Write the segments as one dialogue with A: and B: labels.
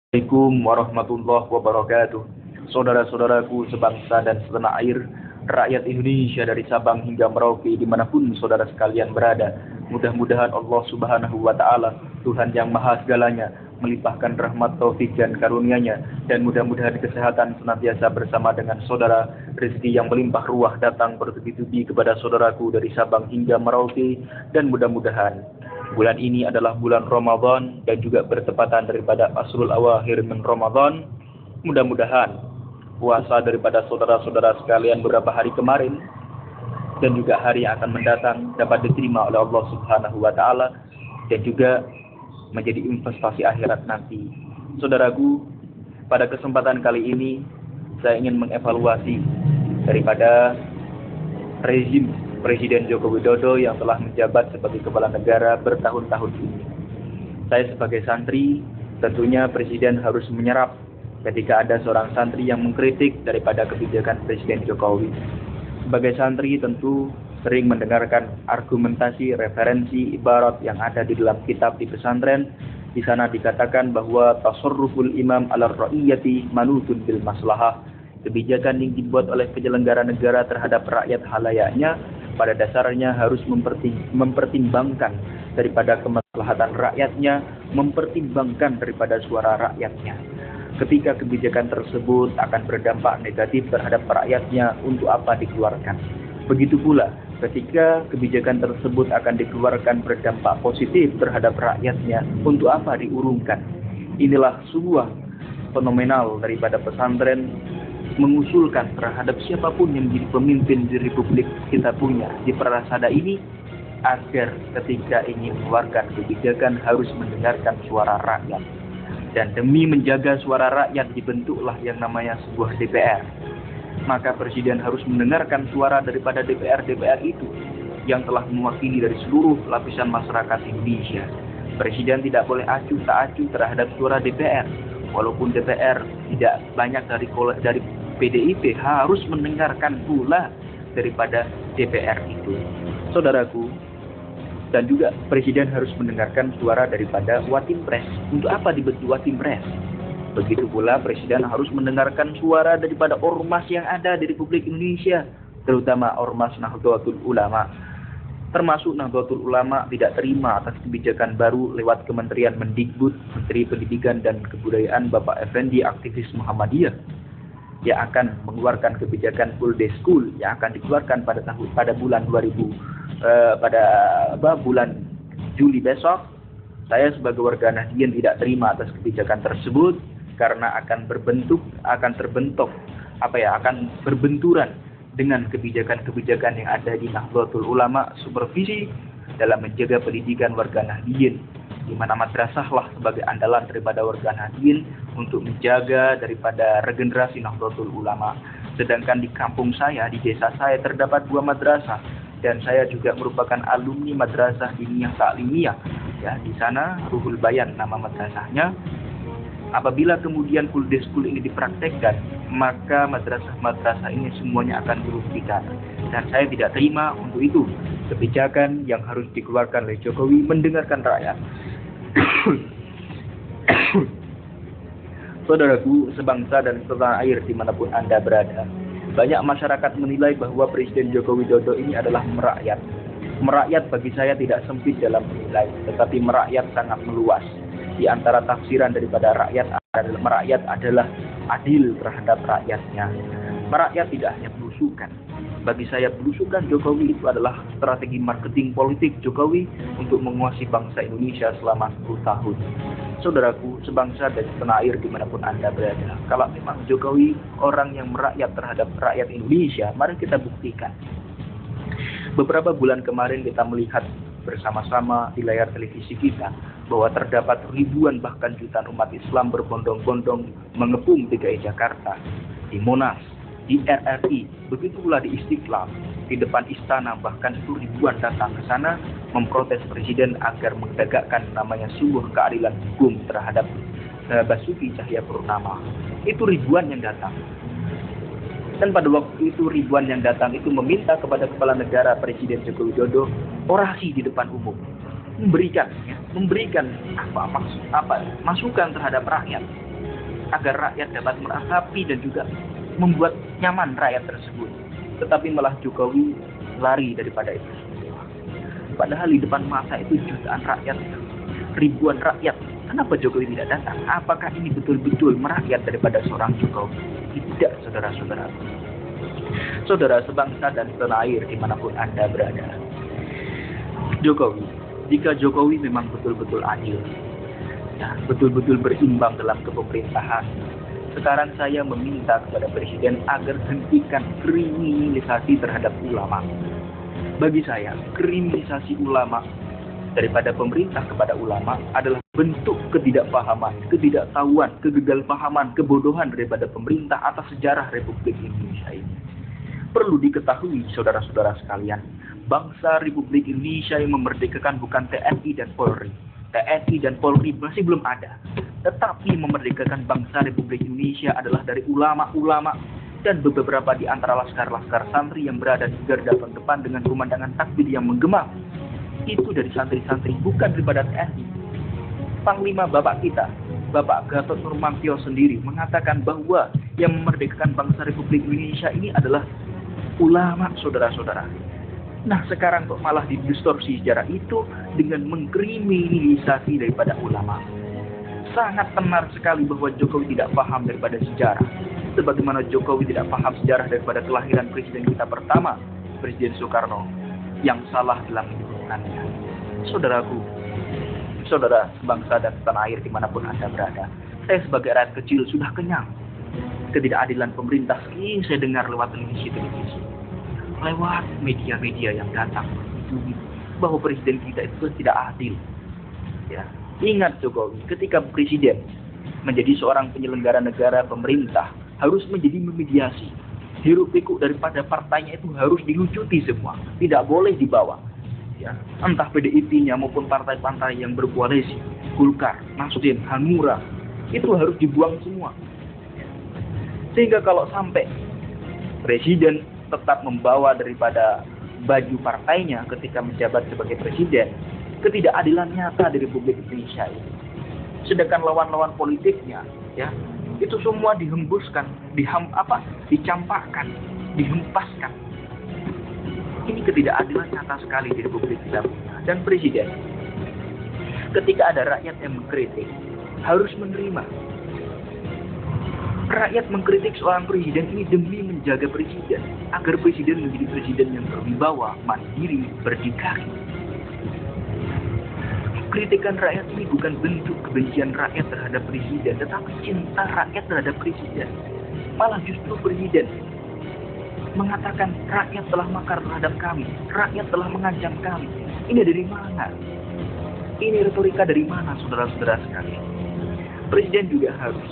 A: Assalamualaikum warahmatullahi wabarakatuh. Saudara-saudaraku sebangsa dan setanah air, rakyat Indonesia dari Sabang hingga Merauke dimanapun saudara sekalian berada, mudah-mudahan Allah Subhanahu wa Ta'ala, Tuhan yang Maha Segalanya, melimpahkan rahmat taufik dan karunia-Nya, dan mudah-mudahan kesehatan senantiasa bersama dengan saudara, rezeki yang melimpah ruah datang bertubi-tubi kepada saudaraku dari Sabang hingga Merauke, dan mudah-mudahan bulan ini adalah bulan Ramadan dan juga bertepatan daripada Asrul Awakhir min Ramadan. Mudah-mudahan puasa daripada saudara-saudara sekalian beberapa hari kemarin dan juga hari yang akan mendatang dapat diterima oleh Allah Subhanahu wa Ta'ala dan juga menjadi investasi akhirat nanti. Saudaraku, pada kesempatan kali ini saya ingin mengevaluasi daripada rezim Presiden Joko Widodo yang telah menjabat sebagai kepala negara bertahun-tahun ini. Saya sebagai santri, tentunya Presiden harus menyerap ketika ada seorang santri yang mengkritik daripada kebijakan Presiden Jokowi. Sebagai santri tentu sering mendengarkan argumentasi, referensi, ibarat yang ada di dalam kitab di pesantren. Di sana dikatakan bahwa tasarruful imam ala ra'iyyati manutun bil maslahah. Kebijakan yang dibuat oleh penyelenggara negara terhadap rakyat halayaknya pada dasarnya harus mempertimbangkan daripada kemaslahatan rakyatnya, mempertimbangkan daripada suara rakyatnya. Ketika kebijakan tersebut akan berdampak negatif terhadap rakyatnya, untuk apa dikeluarkan? Begitu pula ketika kebijakan tersebut akan dikeluarkan berdampak positif terhadap rakyatnya, untuk apa diurungkan? Inilah sebuah fenomenal daripada pesantren mengusulkan terhadap siapapun yang menjadi pemimpin di republik kita punya di Prasada ini, agar ketika ingin mengeluarkan kebijakan harus mendengarkan suara rakyat. Dan demi menjaga suara rakyat dibentuklah yang namanya sebuah DPR. Maka Presiden harus mendengarkan suara daripada DPR itu yang telah mewakili dari seluruh lapisan masyarakat Indonesia. Presiden tidak boleh acuh tak acuh terhadap suara DPR. Walaupun DPR tidak banyak dari PDIP, harus mendengarkan pula daripada DPR itu. Saudaraku, dan juga Presiden harus mendengarkan suara daripada Watimpres. Untuk apa dibentuk Watimpres? Begitu pula Presiden harus mendengarkan suara daripada ormas yang ada di Republik Indonesia, terutama ormas Nahdlatul Ulama. Termasuk Nahdlatul Ulama tidak terima atas kebijakan baru lewat Kementerian Mendikbud, Menteri Pendidikan dan Kebudayaan Bapak Effendi, aktivis Muhammadiyah, yang akan mengeluarkan kebijakan full day school yang akan dikeluarkan pada bulan bulan Juli besok. Saya sebagai warga Nahdien tidak terima atas kebijakan tersebut karena akan berbenturan dengan kebijakan-kebijakan yang ada di Nahdlatul Ulama, supervisi dalam menjaga pendidikan warga Nahdien, di mana madrasahlah sebagai andalan daripada warga Nahdien untuk menjaga daripada regenerasi Nahdlatul Ulama. Sedangkan di kampung saya, di desa saya terdapat 2 madrasah, dan saya juga merupakan alumni Madrasah Diniyah Ta'limiyah. Ya, di sana Ruhul Bayan nama madrasahnya. Apabila kemudian full day school ini dipraktekkan, maka madrasah-madrasah ini semuanya akan dirugikan. Dan saya tidak terima untuk itu. Kebijakan yang harus dikeluarkan oleh Jokowi mendengarkan rakyat. Saudaraku sebangsa dan setanah air dimanapun Anda berada, banyak masyarakat menilai bahwa Presiden Joko Widodo ini adalah merakyat. Merakyat bagi saya tidak sempit dalam menilai, tetapi merakyat sangat meluas. Di antara tafsiran daripada merakyat adalah adil terhadap rakyatnya. Merakyat tidak hanya belusukan. Bagi saya belusukan Jokowi itu adalah strategi marketing politik Jokowi untuk menguasai bangsa Indonesia selama 10 tahun. Saudaraku sebangsa dan setanah air dimanapun Anda berada, kalau memang Jokowi orang yang merakyat terhadap rakyat Indonesia, mari kita buktikan. Beberapa bulan kemarin kita melihat bersama-sama di layar televisi kita bahwa terdapat ribuan bahkan jutaan umat Islam berbondong-bondong mengepung DKI Jakarta, di Monas, di RRI, begitu pula di Istiqlal, di depan istana, bahkan itu ribuan datang ke sana memprotes Presiden agar menegakkan namanya sebuah keadilan hukum terhadap Basuki Cahayapurnama. Itu ribuan yang datang. Dan pada waktu itu ribuan yang datang itu meminta kepada kepala negara Presiden Joko Widodo orasi di depan umum, memberikan masukan terhadap rakyat. agar rakyat dapat merasapi dan juga membuat nyaman rakyat tersebut. Tetapi malah Jokowi lari daripada itu. Padahal di depan mata itu jutaan rakyat, ribuan rakyat. Kenapa Jokowi tidak datang? Apakah ini betul-betul merakyat daripada seorang Jokowi? Tidak, saudara-saudara. Saudara sebangsa dan setanah air dimanapun Anda berada. Jokowi, jika Jokowi memang betul-betul adil, ya, betul-betul berimbang dalam kepemerintahan, sekarang saya meminta kepada Presiden agar hentikan kriminalisasi terhadap ulama. Bagi saya, kriminalisasi ulama daripada pemerintah kepada ulama adalah bentuk ketidakpahaman, ketidaktahuan, kegagalpahaman, kebodohan daripada pemerintah atas sejarah Republik Indonesia ini. Perlu diketahui, saudara-saudara sekalian, bangsa Republik Indonesia yang memerdekakan bukan TNI dan Polri. TNI dan Polri masih belum ada. Tetapi memerdekakan bangsa Republik Indonesia adalah dari ulama-ulama dan beberapa di antara laskar-laskar santri yang berada di garda terdepan dengan pemandangan takbir yang menggema. Itu dari santri-santri, bukan daripada TNI. Panglima Bapak kita, Bapak Gatot Nurmantio sendiri mengatakan bahwa yang memerdekakan bangsa Republik Indonesia ini adalah ulama, saudara-saudara. Nah, sekarang kok malah didistorsi sejarah itu dengan mengkriminalisasi daripada ulama. Sangat tenar sekali bahwa Jokowi tidak paham daripada sejarah. Sebagaimana Jokowi tidak paham sejarah daripada kelahiran presiden kita pertama, Presiden Soekarno, yang salah dalam hitungannya. Saudaraku, saudara sebangsa dan setanah air dimanapun Anda berada, saya sebagai rakyat kecil sudah kenyang. Ketidakadilan pemerintah sering saya dengar lewat televisi, lewat media-media yang datang bahwa presiden kita itu tidak adil. Ya, ingat Jokowi, ketika presiden menjadi seorang penyelenggara negara pemerintah harus menjadi memediasi. Hiruk pikuk daripada partainya itu harus dilucuti semua, tidak boleh dibawa. Ya, entah PDIP-nya maupun partai-partai yang berkoalisi, Golkar, Nasdem, Hanura, itu harus dibuang semua. Sehingga kalau sampai presiden tetap membawa daripada baju partainya ketika menjabat sebagai presiden, ketidakadilan nyata di Republik Indonesia ini. Sedangkan lawan-lawan politiknya, ya, itu semua dihembuskan, dicampakkan, dihempaskan. Ini ketidakadilan nyata sekali di Republik kita. Dan presiden, ketika ada rakyat yang mengkritik, harus menerima. Rakyat mengkritik seorang presiden ini demi menjaga presiden, agar presiden menjadi presiden yang berwibawa, mandiri, berdikari. Kritikan rakyat ini bukan bentuk kebencian rakyat terhadap presiden, tetapi cinta rakyat terhadap presiden. Malah justru presiden mengatakan rakyat telah makar terhadap kami, rakyat telah mengancam kami. Ini dari mana? Ini retorika dari mana, saudara-saudara sekalian? Presiden juga harus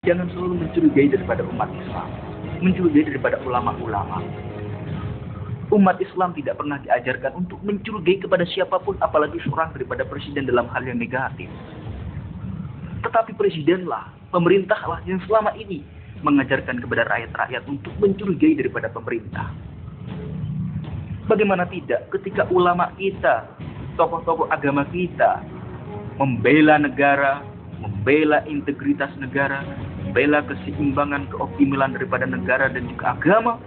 A: jangan selalu mencurigai daripada umat Islam, mencurigai daripada ulama-ulama. Umat Islam tidak pernah diajarkan untuk mencurigai kepada siapapun, apalagi seorang daripada presiden dalam hal yang negatif. Tetapi presidenlah, pemerintahlah yang selama ini mengajarkan kepada rakyat-rakyat untuk mencurigai daripada pemerintah. Bagaimana tidak ketika ulama kita, tokoh-tokoh agama kita, membela negara, membela integritas negara, membela keseimbangan, keoptimalan daripada negara dan juga agama,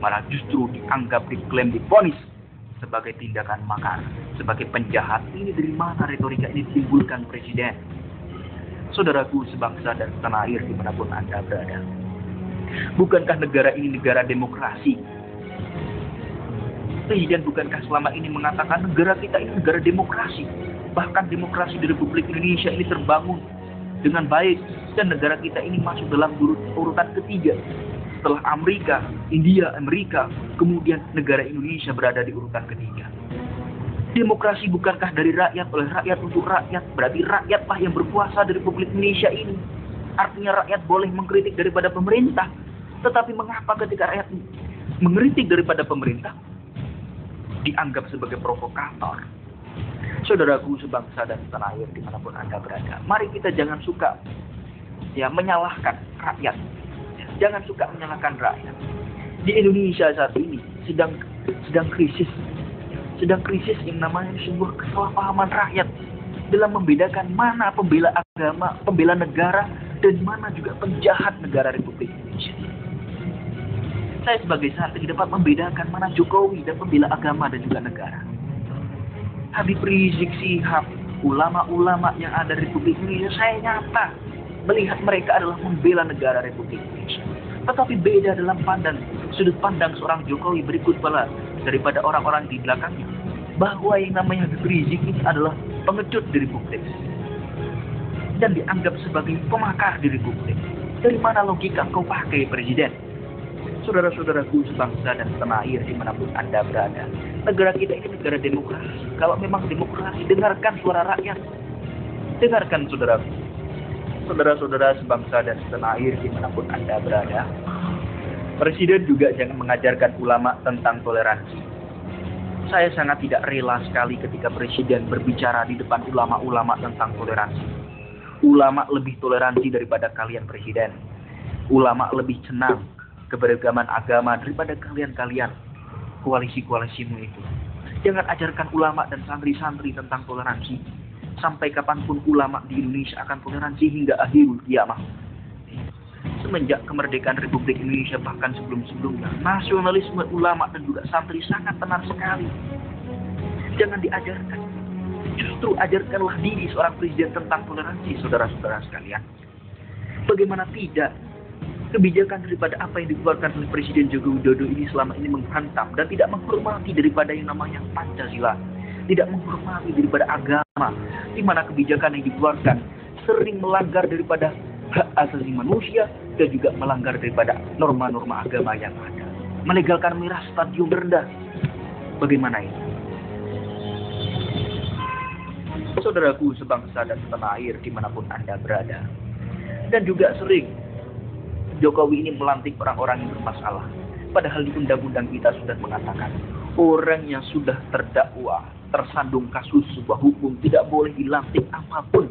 A: malah justru dianggap, diklaim, divonis sebagai tindakan makar, sebagai penjahat. Ini dari mana retorika ini ditimbulkan presiden? Saudaraku sebangsa dan setanah air dimanapun Anda berada. Bukankah negara ini negara demokrasi? Presiden bukankah selama ini mengatakan negara kita ini negara demokrasi? Bahkan demokrasi di Republik Indonesia ini terbangun dengan baik dan negara kita ini masuk dalam urutan ketiga. Setelah Amerika, India, Amerika, kemudian negara Indonesia berada di urutan ketiga. Demokrasi bukankah dari rakyat, oleh rakyat, untuk rakyat? Berarti rakyatlah yang berkuasa di Republik Indonesia ini. Artinya rakyat boleh mengkritik daripada pemerintah. Tetapi mengapa ketika rakyat mengkritik daripada pemerintah dianggap sebagai provokator? Saudaraku sebangsa dan setanah air dimanapun Anda berada, mari kita jangan suka menyalahkan rakyat. Jangan suka menyalahkan rakyat. Di Indonesia saat ini sedang krisis. Sedang krisis yang namanya sebuah kesalahpahaman rakyat dalam membedakan mana pembela agama, pembela negara, dan mana juga penjahat negara Republik Indonesia. Saya sebagai santri dapat membedakan mana Jokowi dan pembela agama dan juga negara. Habib Rizik Syihab, ulama-ulama yang ada di Republik Indonesia, saya nyata melihat mereka adalah membela negara Republik Indonesia. Tetapi beda dalam sudut pandang seorang Jokowi berikut pula daripada orang-orang di belakangnya. Bahwa yang namanya Habib Rizik ini adalah pengecut di Republik. Dan dianggap sebagai pemakar di Republik. Dari mana logika kau pakai presiden? Saudara-saudaraku sebangsa dan setanah air dimanapun Anda berada. Negara kita ini negara demokrasi. Kalau memang demokrasi, dengarkan suara rakyat. Dengarkan saudaraku. Saudara-saudara sebangsa dan setanah air dimanapun Anda berada. Presiden juga jangan mengajarkan ulama tentang toleransi. Saya sangat tidak rela sekali ketika presiden berbicara di depan ulama-ulama tentang toleransi. Ulama lebih toleransi daripada kalian presiden. Ulama lebih senang keberagaman agama daripada kalian-kalian koalisi-koalisimu itu. Jangan ajarkan ulama dan santri-santri tentang toleransi. Sampai kapanpun ulama di Indonesia akan toleransi hingga akhirul kiamah. Semenjak kemerdekaan Republik Indonesia bahkan sebelum-sebelumnya, nasionalisme ulama dan juga santri sangat tenar sekali. Jangan diajarkan. Justru ajarkanlah diri seorang presiden tentang toleransi, saudara-saudara sekalian. Bagaimana tidak? Kebijakan daripada apa yang dikeluarkan oleh Presiden Joko Widodo ini selama ini menghantam dan tidak menghormati daripada yang namanya Pancasila, tidak menghormati daripada agama, di mana kebijakan yang dikeluarkan sering melanggar daripada hak asasi manusia dan juga melanggar daripada norma-norma agama yang ada, melegalkan miras stadium rendah. Bagaimana ini? Saudaraku sebangsa dan setanah air dimanapun Anda berada, dan juga sering Jokowi ini melantik orang-orang yang bermasalah. Padahal di undang-undang kita sudah mengatakan orang yang sudah terdakwa, tersandung kasus sebuah hukum tidak boleh dilantik apapun.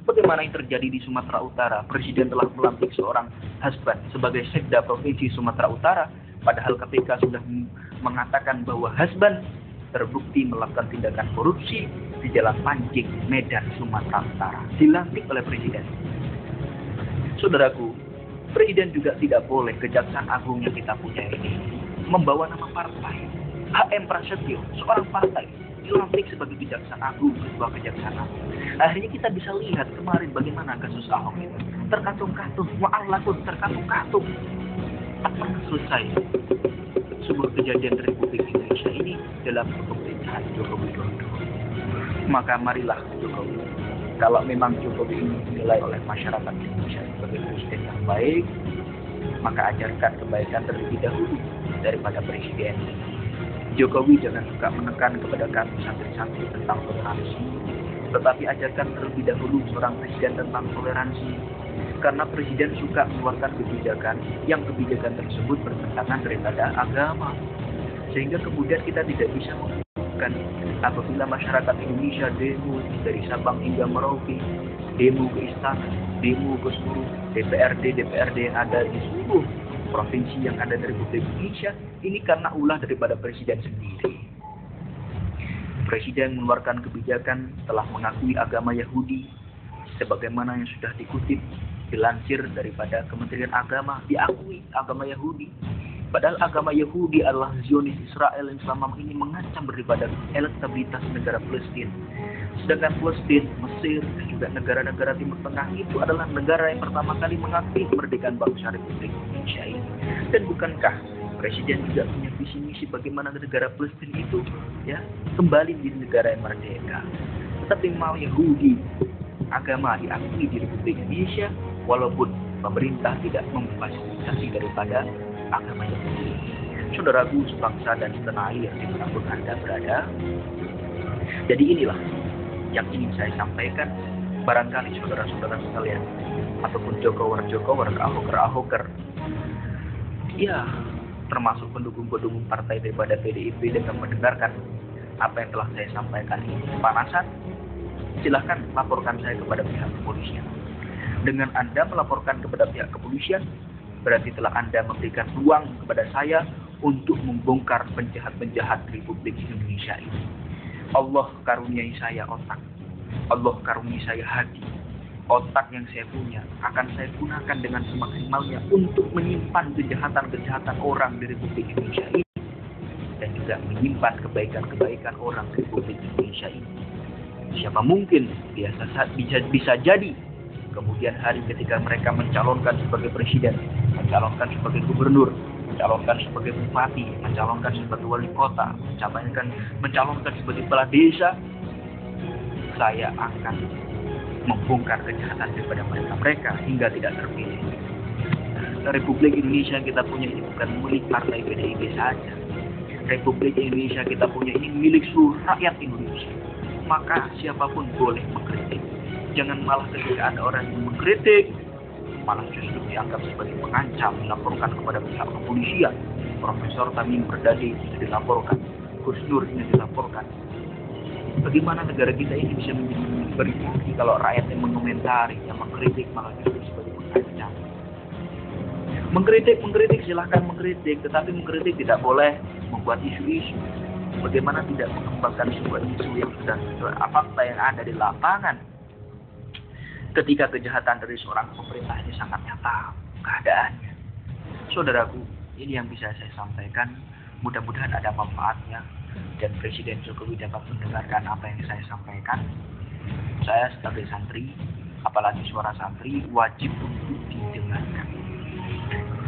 A: Bagaimana yang terjadi di Sumatera Utara? Presiden telah melantik seorang Hasban sebagai Sekda Provinsi Sumatera Utara. Padahal KPK sudah mengatakan bahwa Hasban terbukti melakukan tindakan korupsi di Jalan Pancing, Medan, Sumatera Utara. Dilantik oleh Presiden. Saudaraku, Presiden juga tidak boleh, Kejaksaan Agung yang kita punya ini membawa nama partai. HM Prasetyo, seorang partai, dilantik sebagai Kejaksaan Agung, Ketua Kejaksaan Agung. Akhirnya kita bisa lihat kemarin bagaimana kasus Ahok itu. Terkatung-katung, wa'alakun, terkatung-katung. Tak pernah selesai sebuah kejadian Republik Indonesia ini dalam pemerintahan Joko Widodo. Maka marilah Jokowi, kalau memang Jokowi ini dinilai oleh masyarakat Indonesia sebagai presiden yang baik, maka ajarkan kebaikan terlebih dahulu daripada presiden. Jokowi jangan suka menekan kepada kami santri-santri tentang toleransi, tetapi ajarkan terlebih dahulu seorang presiden tentang toleransi. Karena presiden suka mengeluarkan kebijakan yang kebijakan tersebut bertentangan daripada agama. Sehingga kemudian kita tidak bisa menggunakan apabila masyarakat Indonesia demo dari Sabang hingga Merauke, demo ke istana, demo ke seluruh DPRD yang ada di seluruh provinsi yang ada di Republik Indonesia, ini karena ulah daripada presiden sendiri. Presiden mengeluarkan kebijakan telah mengakui agama Yahudi, sebagaimana yang sudah dikutip, dilansir daripada Kementerian Agama, diakui agama Yahudi. Padahal agama Yahudi adalah Zionis Israel yang selama ini mengancam daripada elektabilitas negara Palestina. Sedangkan Palestina, Mesir, dan juga negara-negara Timur Tengah itu adalah negara yang pertama kali mengakui kemerdekaan bangsa Republik Indonesia ini. Dan bukankah Presiden juga punya visi misi bagaimana negara Palestina itu ya kembali menjadi negara yang merdeka. Tetapi mau Yahudi, agama diakui di Republik Indonesia, walaupun pemerintah tidak memfasilitasi daripada agama Yahudi. Saudaraku sebangsa dan setanah air dimanapun Anda berada. Jadi inilah yang ingin saya sampaikan. Barangkali saudara-saudara sekalian, ataupun jokower, ahoker, ya termasuk pendukung-pendukung partai daripada PDIP dengan mendengarkan apa yang telah saya sampaikan ini kepanasan, silahkan laporkan saya kepada pihak kepolisian. Dengan Anda melaporkan kepada pihak kepolisian, berarti telah Anda memberikan ruang kepada saya untuk membongkar penjahat-penjahat Republik Indonesia ini. Allah karuniai saya otak, Allah karuniai saya hati, otak yang saya punya akan saya gunakan dengan semaksimalnya untuk menyimpan kejahatan-kejahatan orang di Republik Indonesia ini dan juga menyimpan kebaikan-kebaikan orang di Republik Indonesia ini. Siapa mungkin bisa jadi kemudian hari ketika mereka mencalonkan sebagai presiden, mencalonkan sebagai gubernur, mencalonkan sebagai bupati, mencalonkan sebagai wali kota, mencalonkan sebagai kepala desa, saya akan membongkar kejahatan daripada mereka hingga tidak terpilih. Republik Indonesia yang kita punya ini bukan milik partai PDIP saja. Republik Indonesia kita punya ini milik seluruh rakyat Indonesia. Maka siapapun boleh mengkritik. Jangan malah ketika ada orang yang mengkritik, malah justru dianggap sebagai pengancam, dilaporkan kepada pihak kepolisian. Profesor Tamim Berdadi dilaporkan, Gus Nur ini dilaporkan. Bagaimana negara kita ini bisa menjadi berdikari kalau rakyat yang mengomentari, yang mengkritik malah justru sebagai pengancam. Mengkritik silahkan mengkritik, tetapi mengkritik tidak boleh membuat isu-isu. Bagaimana tidak mengembangkan sebuah isu yang sudah fakta yang ada di lapangan. Ketika kejahatan dari seorang pemerintah ini sangat nyata keadaannya. Saudaraku, ini yang bisa saya sampaikan. Mudah-mudahan ada manfaatnya dan Presiden Jokowi dapat mendengarkan apa yang saya sampaikan. Saya sebagai santri, apalagi suara santri, wajib untuk didengarkan.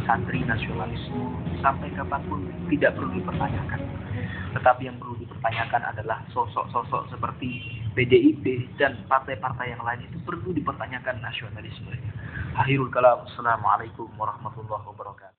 A: Santri nasionalisme sampai kapanpun tidak perlu dipertanyakan. Tetapi yang perlu dipertanyakan adalah sosok-sosok seperti PDIP dan partai-partai yang lain itu perlu dipertanyakan nasionalismenya. Akhirul kalam. Assalamualaikum warahmatullahi wabarakatuh.